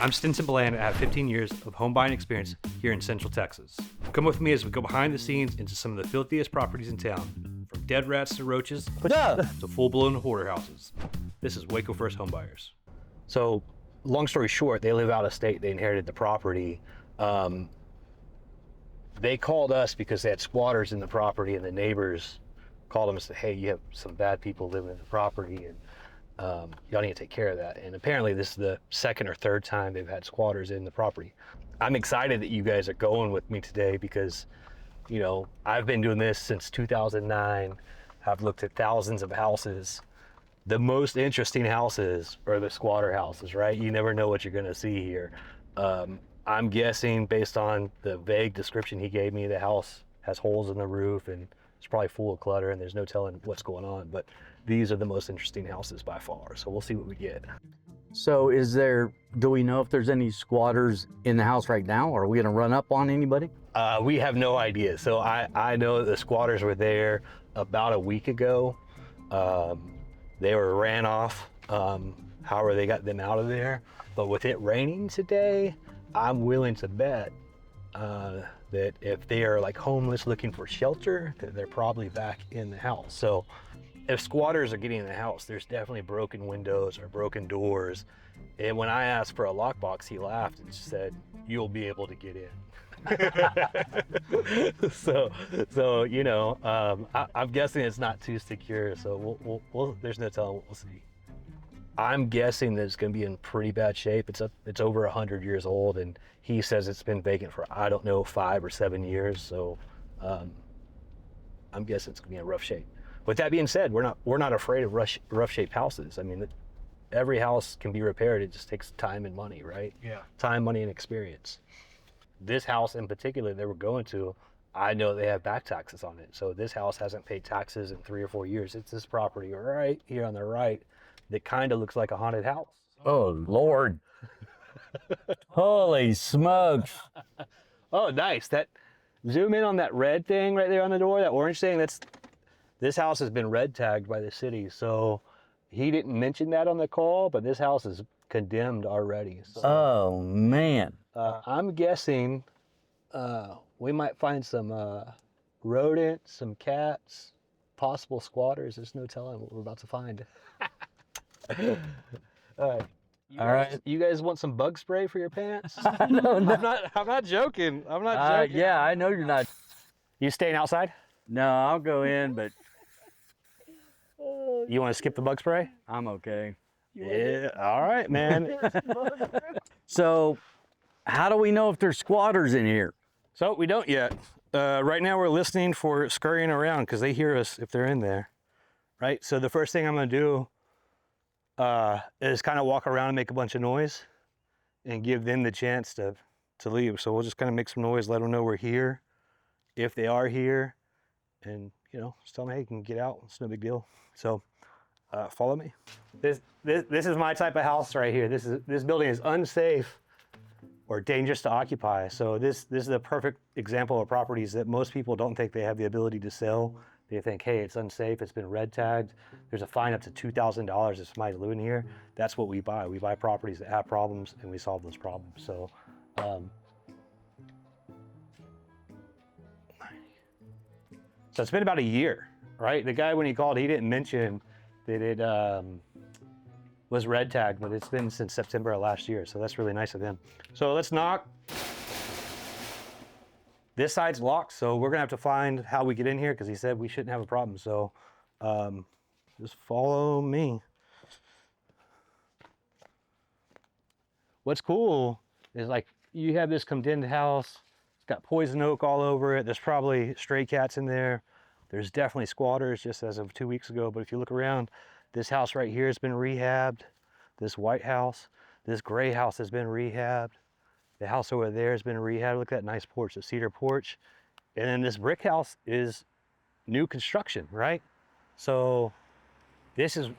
I'm Stinson and I have 15 years of home buying experience here in Central Texas. Come with me as we go behind the scenes into some of the filthiest properties in town, from dead rats to roaches to full-blown hoarder houses. This is Waco First Home Buyers. So, long story short, they live out of state. They inherited the property. They called us because they had squatters in the property, and the neighbors called them and said, hey, you have some bad people living in the property, and y'all need to take care of that. And apparently this is the second or third time they've had squatters in the property. I'm excited that you guys are going with me today because, you know, I've been doing this since 2009. I've looked at thousands of houses. The most interesting houses are the squatter houses, right? You never know what you're gonna see here. I'm guessing based on the vague description he gave me, the house has holes in the roof and it's probably full of clutter and there's no telling what's going on, but these are the most interesting houses by far. So we'll see what we get. So do we know if there's any squatters in the house right now? Or are we gonna run up on anybody? We have no idea. So I know the squatters were there about a week ago. They were ran off, however they got them out of there. But with it raining today, I'm willing to bet that if they are like homeless looking for shelter, that they're probably back in the house. So if squatters are getting in the house, there's definitely broken windows or broken doors. And when I asked for a lockbox, he laughed and said, you'll be able to get in. so you know, I'm guessing it's not too secure. So we'll there's no telling. We'll see. I'm guessing that it's going to be in pretty bad shape. It's over 100 years old, and he says it's been vacant for, I don't know, 5 or 7 years. So I'm guessing it's going to be in rough shape. With that being said, we're not afraid of rough shaped houses. I mean, every house can be repaired. It just takes time and money, right? Yeah. Time, money, and experience. This house in particular they were going to, I know they have back taxes on it. So this house hasn't paid taxes in 3 or 4 years. It's this property right here on the right that kind of looks like a haunted house. Oh, Lord. Holy smokes. Oh, nice. Zoom in on that red thing right there on the door, that orange thing. This house has been red tagged by the city. So he didn't mention that on the call, but this house is condemned already. So, Oh, man. I'm guessing we might find some rodents, some cats, possible squatters. There's no telling what we're about to find. All right. You guys want some bug spray for your pants? No. I'm not joking. I'm not joking. Yeah, I know you're not. You staying outside? No, I'll go in, but You want to skip the bug spray? I'm okay. Yeah. All right, man. So, how do we know if there's squatters in here? So we don't yet. Right now we're listening for scurrying around because they hear us if they're in there, right? So the first thing I'm going to do is kind of walk around and make a bunch of noise and give them the chance to leave. So we'll just kind of make some noise, let them know we're here, if they are here, and you know, just tell them, hey, you can get out. It's no big deal. So follow me. This is my type of house right here. This building is unsafe or dangerous to occupy. So this is a perfect example of properties that most people don't think they have the ability to sell. They think, hey, it's unsafe, it's been red tagged. There's a fine up to $2,000 if somebody's living here. That's what we buy. We buy properties that have problems and we solve those problems. So, so it's been about a year, right? The guy, when he called, he didn't mention that it was red tagged, but it's been since September of last year. So that's really nice of him. So let's knock. This side's locked, so we're gonna have to find how we get in here because he said we shouldn't have a problem. So just follow me. What's cool is like you have this condemned house. It's got poison oak all over it. There's probably stray cats in there. There's definitely squatters just as of 2 weeks ago. But if you look around, this house right here has been rehabbed. This white house, this gray house has been rehabbed. The house over there has been rehabbed. Look at that nice porch, the cedar porch. And then this brick house is new construction, right? So this is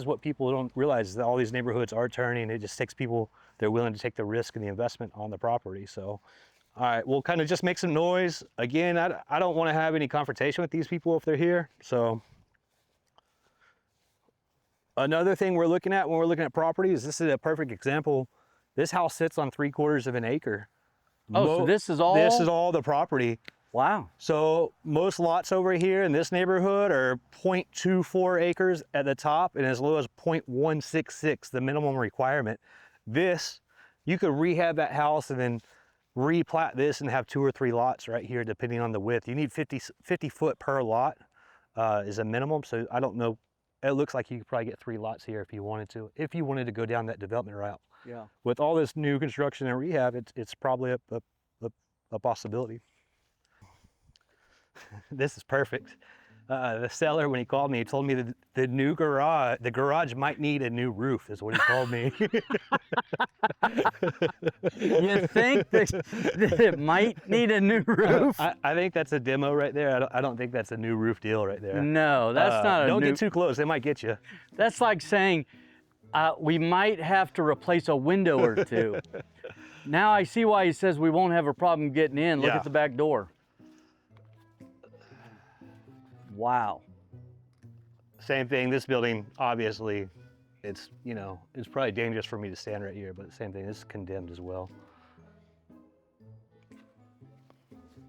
what people don't realize, is that all these neighborhoods are turning. It just takes people, they're willing to take the risk and the investment on the property. So, all right, we'll kind of just make some noise. Again, I don't want to have any confrontation with these people if they're here. So another thing we're looking at when we're looking at properties, this is a perfect example. This house sits on 3/4 of an acre. Oh, so this is all? This is all the property. Wow. So most lots over here in this neighborhood are 0.24 acres at the top and as low as 0.166, the minimum requirement. This, you could rehab that house and then replat this and have 2 or 3 lots right here, depending on the width. You need 50 foot per lot is a minimum. So I don't know. It looks like you could probably get 3 lots here if you wanted to go down that development route. Yeah. With all this new construction and rehab, it's probably a possibility. This is perfect. The seller, when he called me, he told me that the garage might need a new roof, is what he told me. You think that it might need a new roof? I think that's a demo right there. I don't think that's a new roof deal right there. No, that's not a Don't new... get too close. They might get you. That's like saying, we might have to replace a window or 2. Now I see why he says we won't have a problem getting in. Look Yeah. at the back door. Wow. Same thing. This building, obviously, it's probably dangerous for me to stand right here, but same thing. This is condemned as well.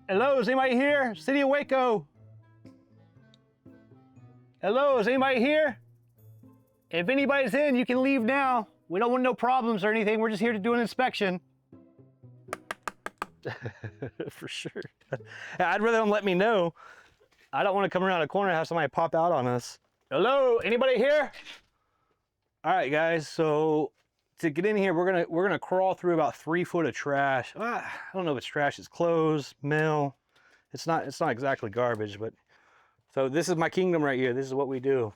Hello, is anybody here? City of Waco. Hello, is anybody here? If anybody's in, you can leave now. We don't want no problems or anything. We're just here to do an inspection. For sure. I'd rather them let me know. I don't want to come around a corner and have somebody pop out on us. Hello, anybody here? All right, guys. So to get in here, we're gonna crawl through about 3 foot of trash. I don't know if it's trash. It's clothes, mail. It's not exactly garbage, but so this is my kingdom right here. This is what we do.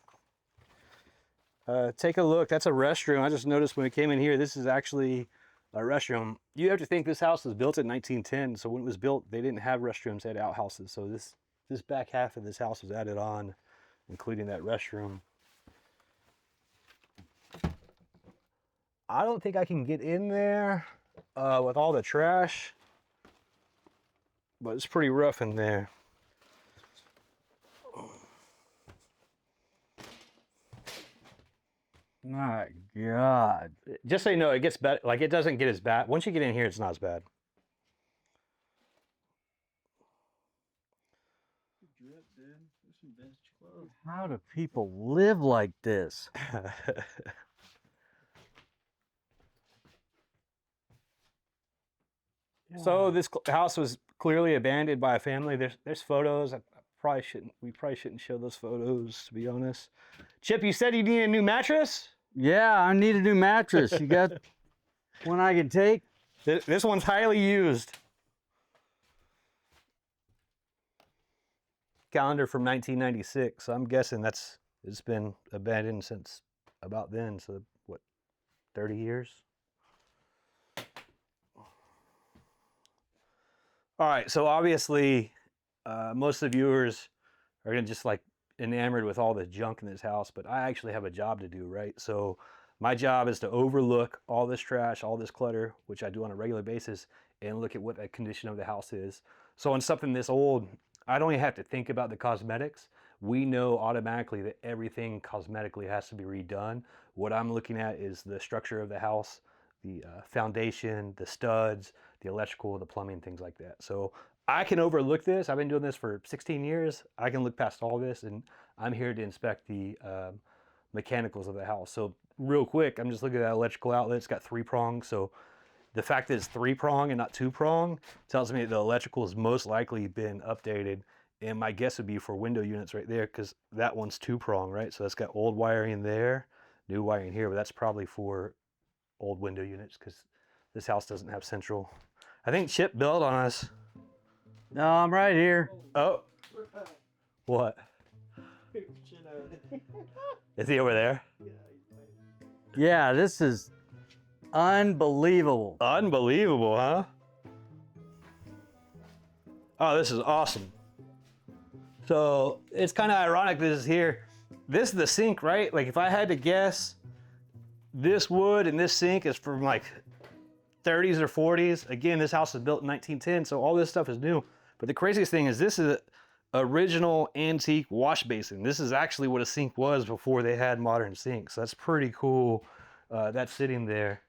Take a look. That's a restroom. I just noticed when we came in here, this is actually a restroom. You have to think this house was built in 1910. So when it was built, they didn't have restrooms. They had outhouses. So this back half of this house was added on, including that restroom. I don't think I can get in there with all the trash, but it's pretty rough in there. My God. Just so you know, it gets better. Like, it doesn't get as bad. Once you get in here, it's not as bad. How do people live like this? So this house was clearly abandoned by a family. There's photos. We probably shouldn't show those photos, to be honest. Chip, you said you need a new mattress? Yeah, I need a new mattress. You got one I can take? This one's highly used. Calendar from 1996. So I'm guessing it's been abandoned since about then. So what, 30 years? All right, so obviously, most of the viewers are gonna just like enamored with all the junk in this house, but I actually have a job to do, right? So my job is to overlook all this trash, all this clutter, which I do on a regular basis, and look at what the condition of the house is. So on something this old, I don't even have to think about the cosmetics. We know automatically that everything cosmetically has to be redone. What I'm looking at is the structure of the house, the foundation, the studs, the electrical, the plumbing, things like that. So I can overlook this. I've been doing this for 16 years. I can look past all this, and I'm here to inspect the mechanicals of the house. So real quick, I'm just looking at that electrical outlet. It's got 3 prongs. So the fact that it's 3-prong and not 2-prong tells me that the electrical has most likely been updated. And my guess would be for window units right there, because that one's 2-prong, right? So that's got old wiring there, new wiring here, but that's probably for old window units because this house doesn't have central. I think Chip built on us. No, I'm right here. Oh. What? Is he over there? Yeah, this is unbelievable. Unbelievable, huh? Oh, this is awesome. So it's kind of ironic this is here. This is the sink, right? Like if I had to guess, this wood and this sink is from like 30s or 40s. Again, this house was built in 1910, so all this stuff is new. But the craziest thing is this is an original antique wash basin. This is actually what a sink was before they had modern sinks. So that's pretty cool. That's sitting there.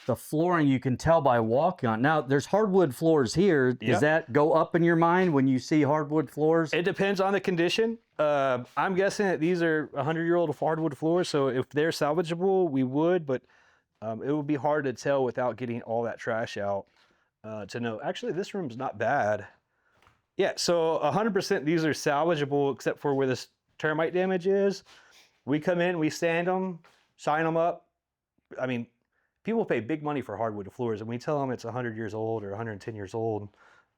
The flooring you can tell by walking on. Now, there's hardwood floors here. Does Yep. that go up in your mind when you see hardwood floors? It depends on the condition. I'm guessing that these are 100-year-old hardwood floors, so if they're salvageable, we would, but it would be hard to tell without getting all that trash out to know. Actually, this room's not bad. Yeah, so 100% these are salvageable except for where this termite damage is. We come in, we sand them, shine them up. I mean, people pay big money for hardwood floors, and we tell them it's 100 years old or 110 years old.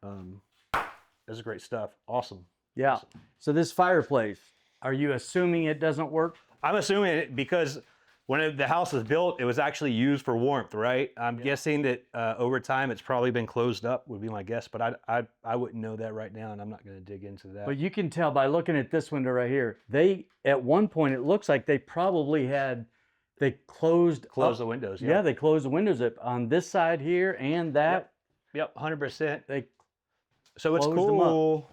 This is great stuff. Awesome. Yeah. So this fireplace, are you assuming it doesn't work? I'm assuming it because when the house was built, it was actually used for warmth, right? I'm guessing that over time it's probably been closed up, would be my guess, but I wouldn't know that right now, and I'm not going to dig into that. But you can tell by looking at this window right here. They, at one point, it looks like they probably had, they closed the windows. Yeah, they closed the windows up on this side here and that. Yep, 100%. They So it's closed them cool.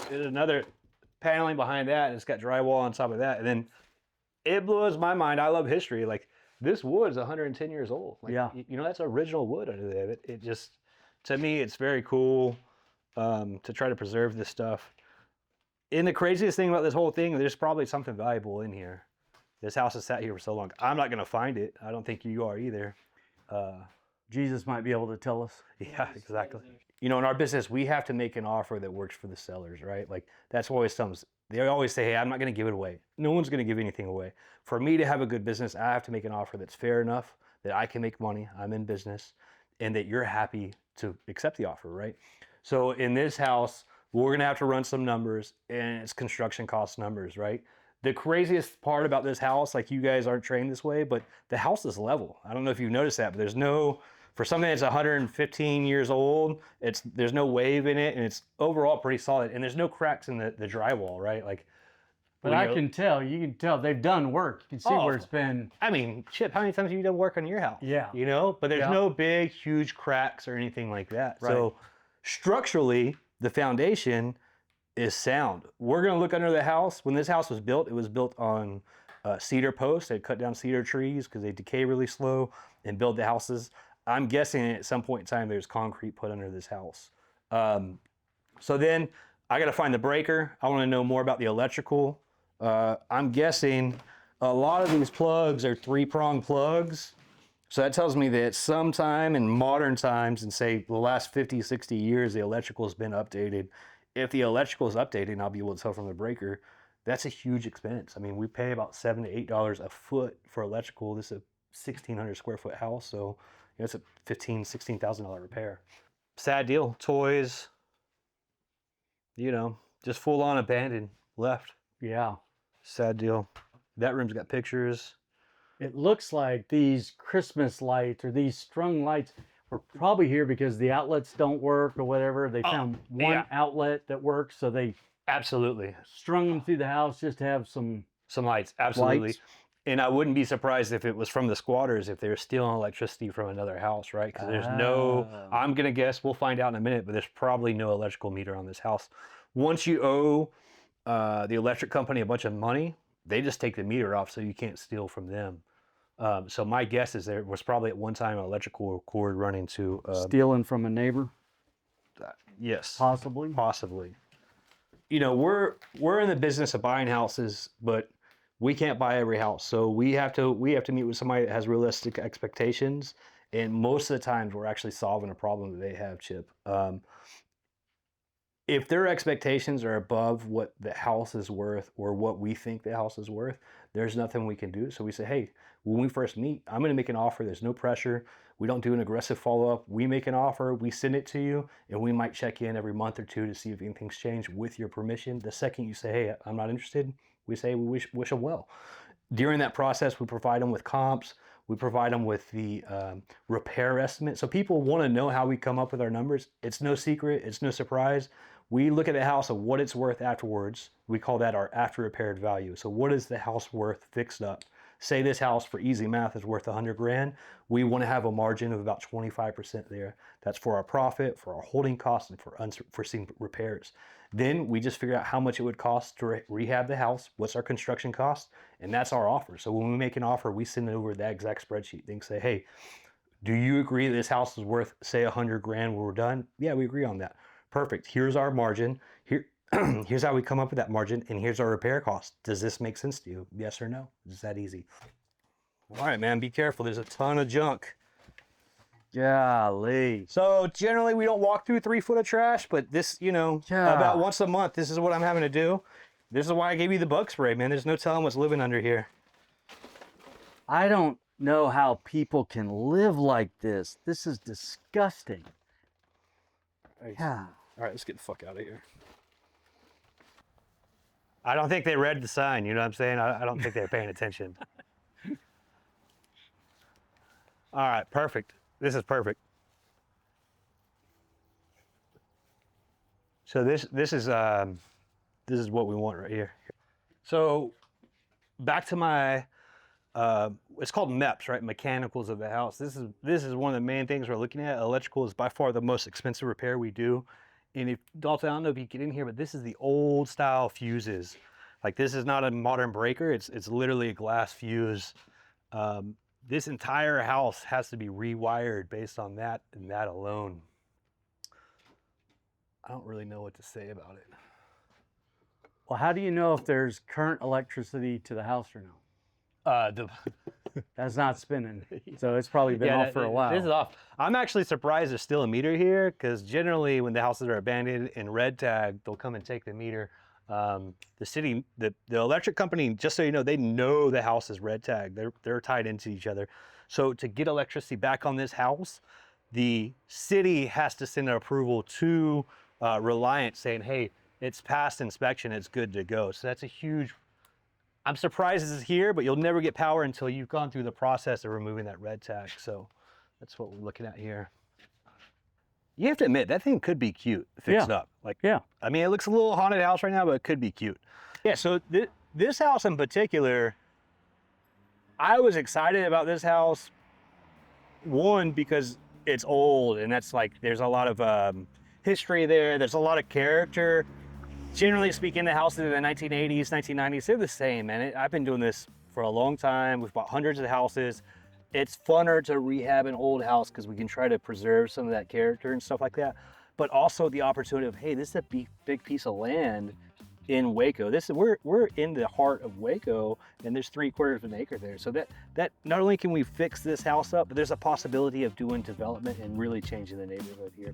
There's another paneling behind that, and it's got drywall on top of that. And then it blows my mind. I love history. Like, this wood's 110 years old. Like, Yeah. You know, that's original wood under there. It just, to me, it's very cool to try to preserve this stuff. And the craziest thing about this whole thing, there's probably something valuable in here. This house has sat here for so long. I'm not going to find it. I don't think you are either. Jesus might be able to tell us. Yeah, exactly. You know, in our business, we have to make an offer that works for the sellers, right? Like, that's what always comes. They always say, hey, I'm not going to give it away. No one's going to give anything away. For me to have a good business, I have to make an offer that's fair enough, that I can make money, I'm in business, and that you're happy to accept the offer, right? So in this house, we're going to have to run some numbers, and it's construction cost numbers, right? The craziest part about this house, like, you guys aren't trained this way, but the house is level. I don't know if you've noticed that, but there's no, for something that's 115 years old, there's no wave in it, and it's overall pretty solid. And there's no cracks in the drywall, right? Like, But I can tell, you can tell they've done work. You can see where it's been. I mean, Chip, how many times have you done work on your house? Yeah. You know, but there's no big, huge cracks or anything like that. Right. So structurally, the foundation is sound. We're going to look under the house. When this house was built, it was built on cedar posts. They cut down cedar trees because they decay really slow and build the houses. I'm guessing at some point in time there's concrete put under this house. So then I got to find the breaker. I want to know more about the electrical. I'm guessing a lot of these plugs are 3-prong plugs. So that tells me that sometime in modern times, and say the last 50, 60 years, the electrical has been updated. If the electrical is updated, I'll be able to tell from the breaker. That's a huge expense. I mean, we pay about $7 to $8 a foot for electrical. This is a 1,600 square foot house, so it's a $15,000, $16,000 repair. Sad deal. Toys, you know, just full on abandoned, left. Yeah. Sad deal. That room's got pictures. It looks like these Christmas lights or these strung lights were probably here because the outlets don't work or whatever. They found one outlet that works, so they absolutely strung them through the house just to have some lights. Absolutely. lights. And I wouldn't be surprised if it was from the squatters, if they were stealing electricity from another house, right? Because there's no, I'm going to guess, we'll find out in a minute, but there's probably no electrical meter on this house. Once you owe the electric company a bunch of money, they just take the meter off so you can't steal from them. So my guess is there was probably at one time an electrical cord running to... stealing from a neighbor? Yes. Possibly. You know, we're in the business of buying houses, but we can't buy every house. So we have to meet with somebody that has realistic expectations. And most of the times we're actually solving a problem that they have, Chip. If their expectations are above what the house is worth or what we think the house is worth, there's nothing we can do. So we say, hey, when we first meet, I'm going to make an offer. There's no pressure. We don't do an aggressive follow-up. We make an offer, we send it to you, and we might check in every month or two to see if anything's changed with your permission. The second you say, hey, I'm not interested, we say we wish them well. During that process, we provide them with comps. We provide them with the repair estimate. So people want to know how we come up with our numbers. It's no secret. It's no surprise. We look at the house of what it's worth afterwards. We call that our after repaired value. So what is the house worth fixed up? Say this house, for easy math, is worth 100 grand. We want to have a margin of about 25% there. That's for our profit, for our holding costs, and for unforeseen repairs. Then we just figure out how much it would cost to rehab the house, what's our construction cost, and that's our offer. So when we make an offer, we send it over that exact spreadsheet. They can say, hey, do you agree this house is worth, say, 100 grand when we're done? Yeah, we agree on that. Perfect. Here's our margin. Here's how we come up with that margin, and here's our repair cost. Does this make sense to you? Yes or no? It's that easy. All right, man, be careful. There's a ton of junk. Golly. So generally we don't walk through 3 foot of trash, but this, about once a month, this is what I'm having to do. This is why I gave you the bug spray, man. There's no telling what's living under here. I don't know how people can live like this. This is disgusting. Yeah. All right, let's get the fuck out of here. I don't think they read the sign, you know what I'm saying? I don't think they're paying attention. All right, perfect. This is perfect. So this is what we want right here. So back to my it's called MEPS, right? Mechanicals of the house. This is one of the main things we're looking at. Electrical is by far the most expensive repair we do. And if Dalton, I don't know if you get in here, but this is the old style fuses. Like this is not a modern breaker. It's literally a glass fuse. This entire house has to be rewired based on that and that alone. I don't really know what to say about it. Well, how do you know if there's current electricity to the house or not? That's not spinning, so it's probably been off for a while. This is off. I'm actually surprised there's still a meter here, because generally when the houses are abandoned and red tagged, they'll come and take the meter. The city, the electric company, just so you know, they know the house is red tagged. They're tied into each other. So to get electricity back on this house, the city has to send an approval to Reliant saying, hey, it's passed inspection, it's good to go. So that's a huge, I'm surprised this is here, but you'll never get power until you've gone through the process of removing that red tag. So that's what we're looking at here. You have to admit, that thing could be cute, fixed up. Like, yeah. I mean, it looks a little haunted house right now, but it could be cute. Yeah, so this house in particular, I was excited about this house. One, because it's old, and that's like, there's a lot of history there. There's a lot of character. Generally speaking, the houses in the 1980s, 1990s, they're the same, man. I've been doing this for a long time. We've bought hundreds of houses. It's funner to rehab an old house because we can try to preserve some of that character and stuff like that. But also the opportunity of, hey, this is a big piece of land in Waco. We're in the heart of Waco, and there's 3/4 of an acre there. So that not only can we fix this house up, but there's a possibility of doing development and really changing the neighborhood here.